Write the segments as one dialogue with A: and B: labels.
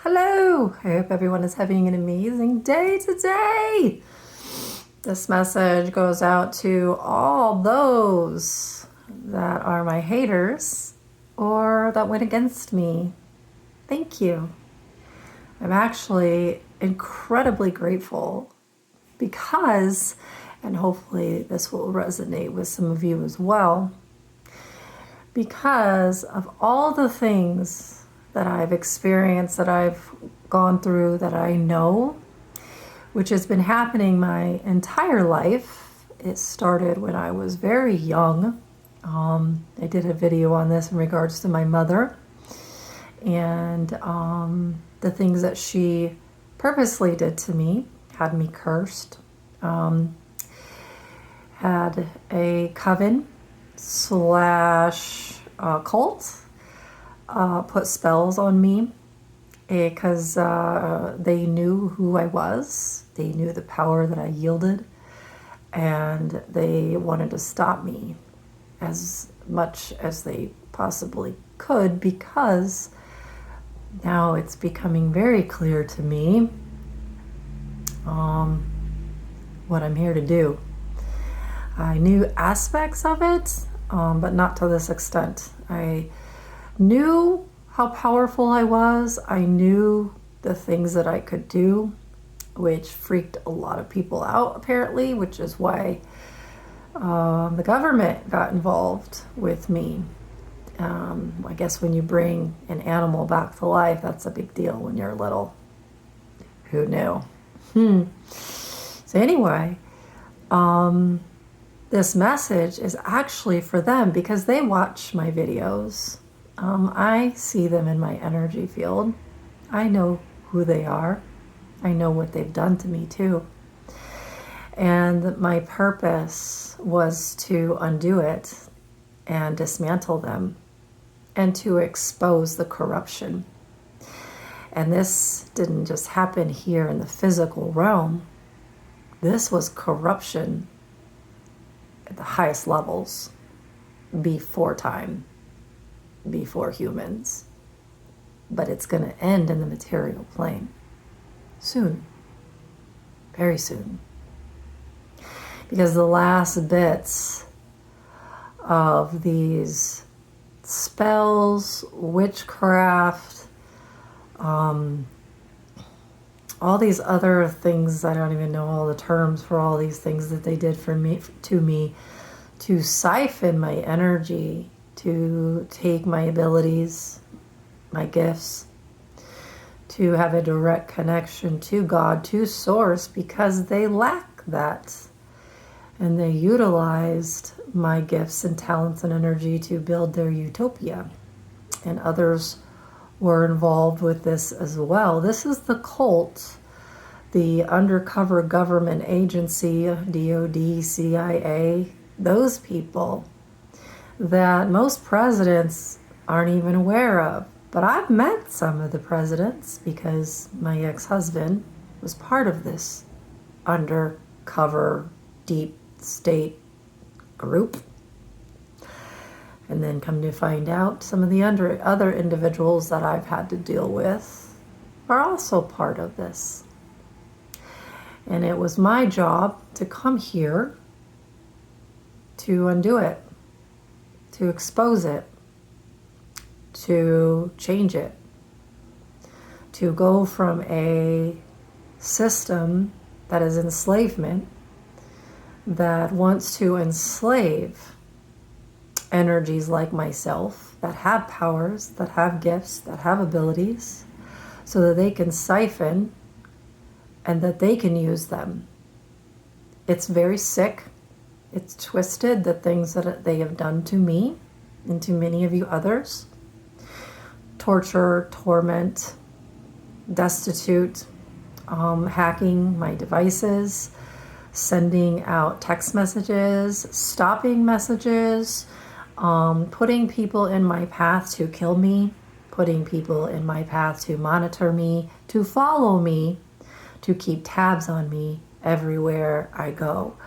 A: Hello! I hope everyone is having an amazing day today. This message goes out to all those that are my haters or that went against me. Thank you. I'm actually incredibly grateful because, and hopefully this will resonate with some of you as well, because of all the things that I've experienced, that I've gone through, that I know, which has been happening my entire life. It started when I was very young. I did a video on this in regards to my mother and the things that she purposely did to me, had me cursed, had a coven slash cult put spells on me because they knew who I was. They knew the power that I yielded, and they wanted to stop me as much as they possibly could, because now it's becoming very clear to me what I'm here to do. I knew aspects of it, but not to this extent. I knew how powerful I was. I knew the things that I could do, which freaked a lot of people out apparently, which is why the government got involved with me. I guess when you bring an animal back to life, that's a big deal when you're little. Who knew? So anyway, this message is actually for them because they watch my videos. I see them in my energy field. I know who they are. I know what they've done to me too. And my purpose was to undo it and dismantle them and to expose the corruption. And this didn't just happen here in the physical realm. This was corruption at the highest levels before time, before humans, but it's going to end in the material plane soon, very soon, because the last bits of these spells, witchcraft, all these other things, I don't even know all the terms for all these things that they did for me, to siphon my energy, to take my abilities, my gifts, to have a direct connection to God, to Source, because they lack that. And they utilized my gifts and talents and energy to build their utopia. And others were involved with this as well. This is the cult, the undercover government agency, DOD, CIA, those people that most presidents aren't even aware of. But I've met some of the presidents because my ex-husband was part of this undercover deep state group. And then come to find out, some of the other individuals that I've had to deal with are also part of this. And it was my job to come here to undo it, to expose it, to change it, to go from a system that is enslavement, that wants to enslave energies like myself that have powers, that have gifts, that have abilities, so that they can siphon and that they can use them. It's very sick. It's twisted, the things that they have done to me and to many of you others. Torture, torment, destitute, hacking my devices, sending out text messages, stopping messages, putting people in my path to kill me, putting people in my path to monitor me, to follow me, to keep tabs on me everywhere I go.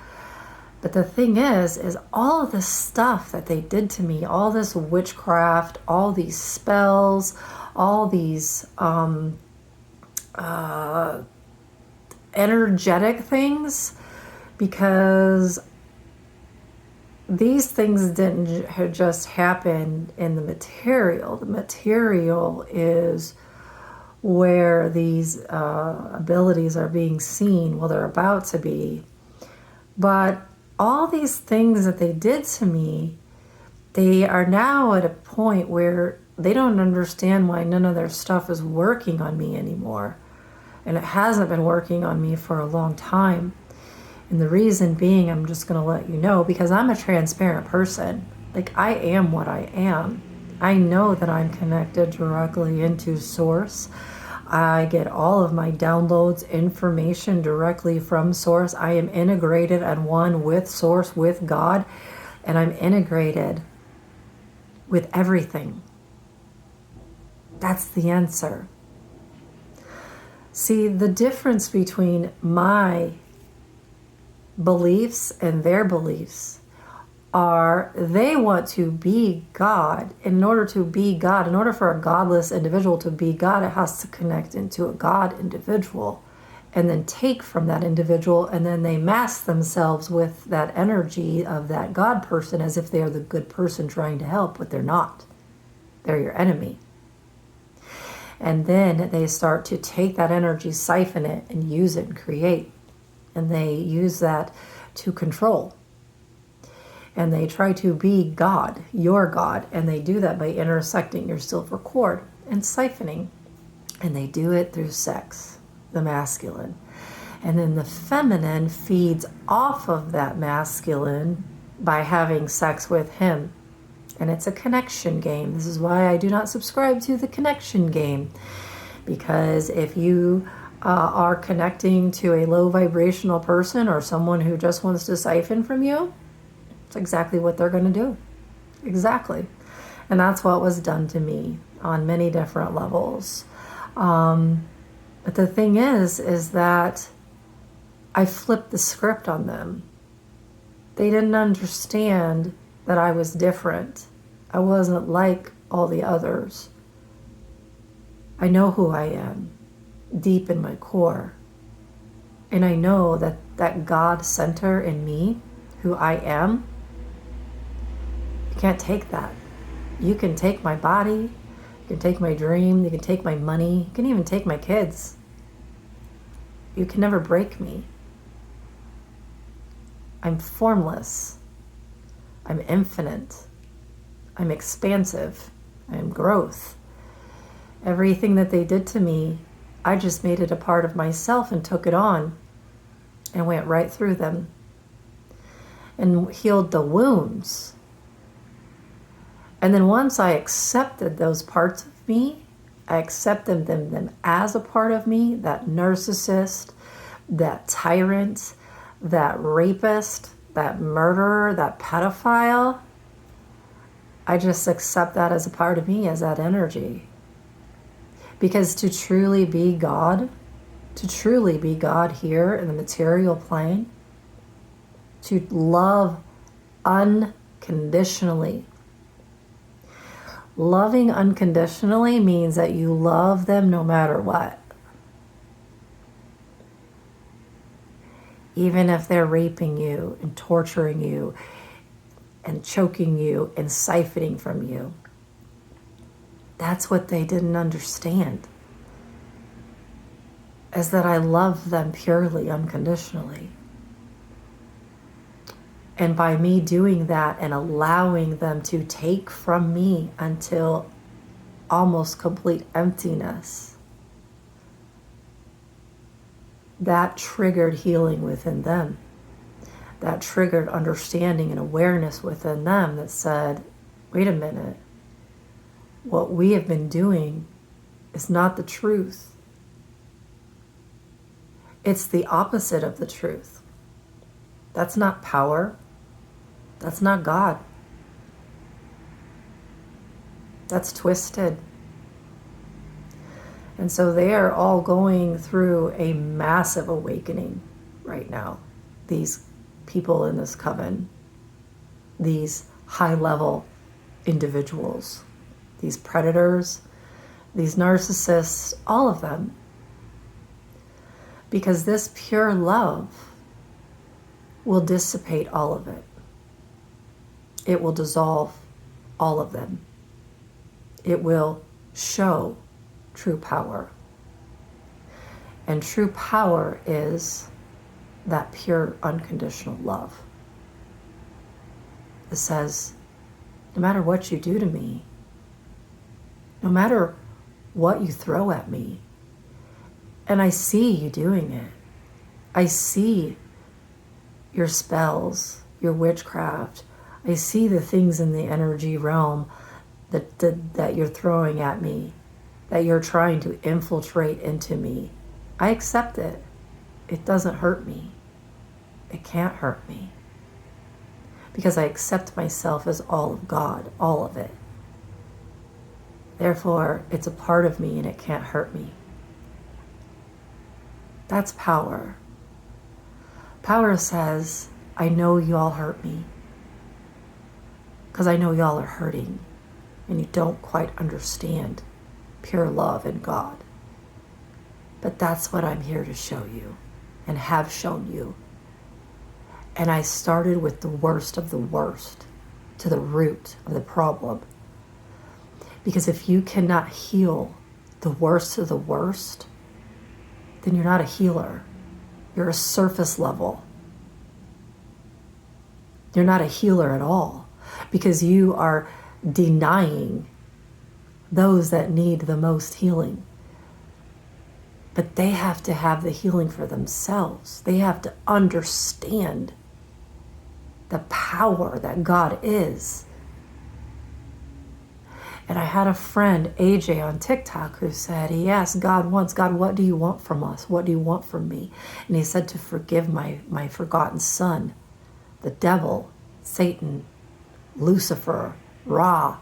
A: But the thing is all of this stuff that they did to me, all this witchcraft, all these spells, all these energetic things, because these things didn't just happen in the material. The material is where these abilities are being seen. Well, they're about to be. But all these things that they did to me, they are now at a point where they don't understand why none of their stuff is working on me anymore. And it hasn't been working on me for a long time. And the reason being, I'm just going to let you know, because I'm a transparent person. Like, I am what I am. I know that I'm connected directly into Source. I get all of my downloads, information directly from Source. I am integrated and one with Source, with God, and I'm integrated with everything. That's the answer. See, the difference between my beliefs and their beliefs are, they want to be God. In order to be God, in order for a godless individual to be God, it has to connect into a God individual and then take from that individual, and then they mask themselves with that energy of that God person as if they are the good person trying to help, but they're not. They're your enemy. And then they start to take that energy, siphon it, and use it and create. And they use that to control. And they try to be God, your God. And they do that by intersecting your silver cord and siphoning. And they do it through sex, the masculine. And then the feminine feeds off of that masculine by having sex with him. And it's a connection game. This is why I do not subscribe to the connection game. Because if you are connecting to a low vibrational person or someone who just wants to siphon from you, it's exactly what they're going to do. Exactly. And that's what was done to me on many different levels. But the thing is that I flipped the script on them. They didn't understand that I was different. I wasn't like all the others. I know who I am deep in my core. And I know that that God center in me, who I am, you can't take that. You can take my body, you can take my dream, you can take my money, you can even take my kids. You can never break me. I'm formless. I'm infinite. I'm expansive. I'm growth. Everything that they did to me, I just made it a part of myself and took it on and went right through them and healed the wounds. And then once I accepted those parts of me, I accepted them as a part of me, that narcissist, that tyrant, that rapist, that murderer, that pedophile. I just accept that as a part of me, as that energy. Because to truly be God here in the material plane, to love unconditionally. Loving unconditionally means that you love them no matter what. Even if they're raping you and torturing you and choking you and siphoning from you. That's what they didn't understand. Is that I love them purely, unconditionally. And by me doing that and allowing them to take from me until almost complete emptiness, that triggered healing within them. That triggered understanding and awareness within them that said, wait a minute, what we have been doing is not the truth. It's the opposite of the truth. That's not power. That's not God. That's twisted. And so they are all going through a massive awakening right now. These people in this coven, these high-level individuals, these predators, these narcissists, all of them. Because this pure love will dissipate all of it. It will dissolve all of them. It will show true power. And true power is that pure, unconditional love. It says, no matter what you do to me, no matter what you throw at me, and I see you doing it. I see your spells, your witchcraft. I see the things in the energy realm that you're throwing at me, that you're trying to infiltrate into me. I accept it. It doesn't hurt me. It can't hurt me. Because I accept myself as all of God, all of it. Therefore, it's a part of me and it can't hurt me. That's power. Power says, I know y'all hurt me. Because I know y'all are hurting and you don't quite understand pure love and God. But that's what I'm here to show you and have shown you. And I started with the worst of the worst, to the root of the problem. Because if you cannot heal the worst of the worst, then you're not a healer. You're a surface level. You're not a healer at all, because you are denying those that need the most healing. But they have to have the healing for themselves. They have to understand the power that God is. And I had a friend, AJ, on TikTok who said, he asked God once, God, what do you want from us? What do you want from me? And he said to forgive my forgotten son, the devil, Satan, Lucifer, Rashael.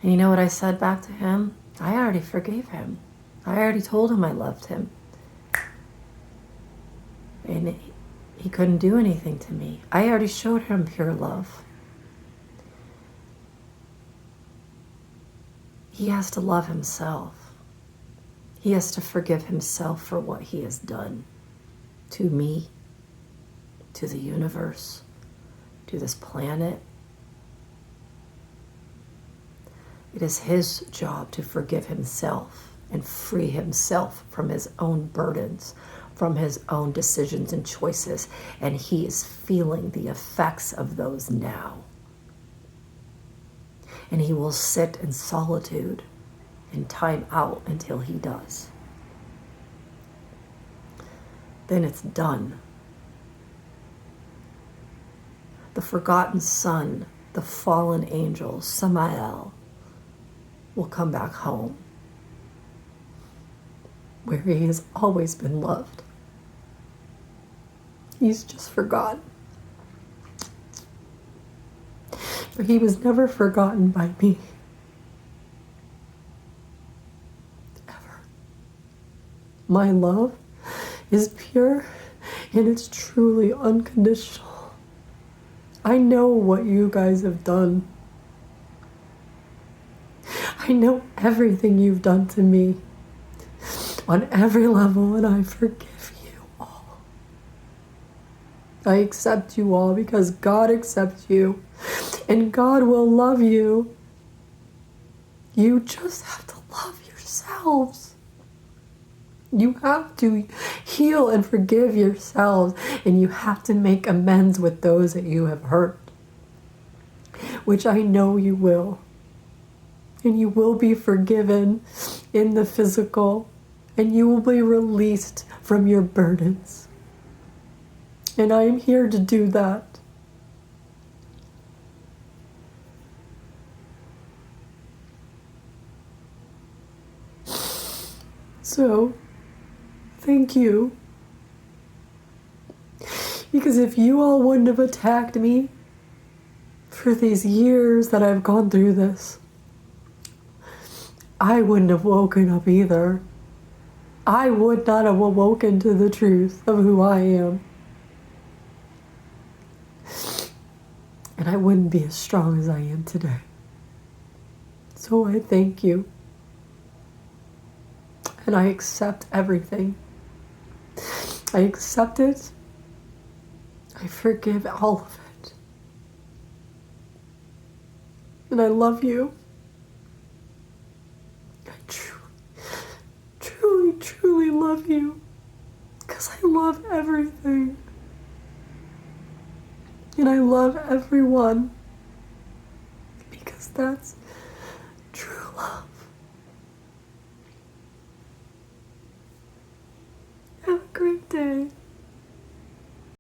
A: And you know what I said back to him? I already forgave him. I already told him I loved him. And he couldn't do anything to me. I already showed him pure love. He has to love himself. He has to forgive himself for what he has done to me, to the universe, to this planet. It is his job to forgive himself and free himself from his own burdens, from his own decisions and choices. And he is feeling the effects of those now. And he will sit in solitude and time out until he does. Then it's done. The forgotten son, the fallen angel, Samael, will come back home, where he has always been loved. He's just forgotten. But he was never forgotten by me. Ever. My love is pure and it's truly unconditional. I know what you guys have done. I know everything you've done to me on every level, and I forgive you all. I accept you all because God accepts you, and God will love you. You just have to love yourselves. You have to heal and forgive yourselves, and you have to make amends with those that you have hurt, which I know you will. And you will be forgiven in the physical, and you will be released from your burdens. And I am here to do that. So, thank you. Because if you all wouldn't have attacked me for these years that I've gone through this, I wouldn't have woken up either. I would not have awoken to the truth of who I am. And I wouldn't be as strong as I am today. So I thank you. And I accept everything. I accept it. I forgive all of it. And I love you. I truly, truly love you. Because I love everything. And I love everyone. Because that's true love. Have a great day.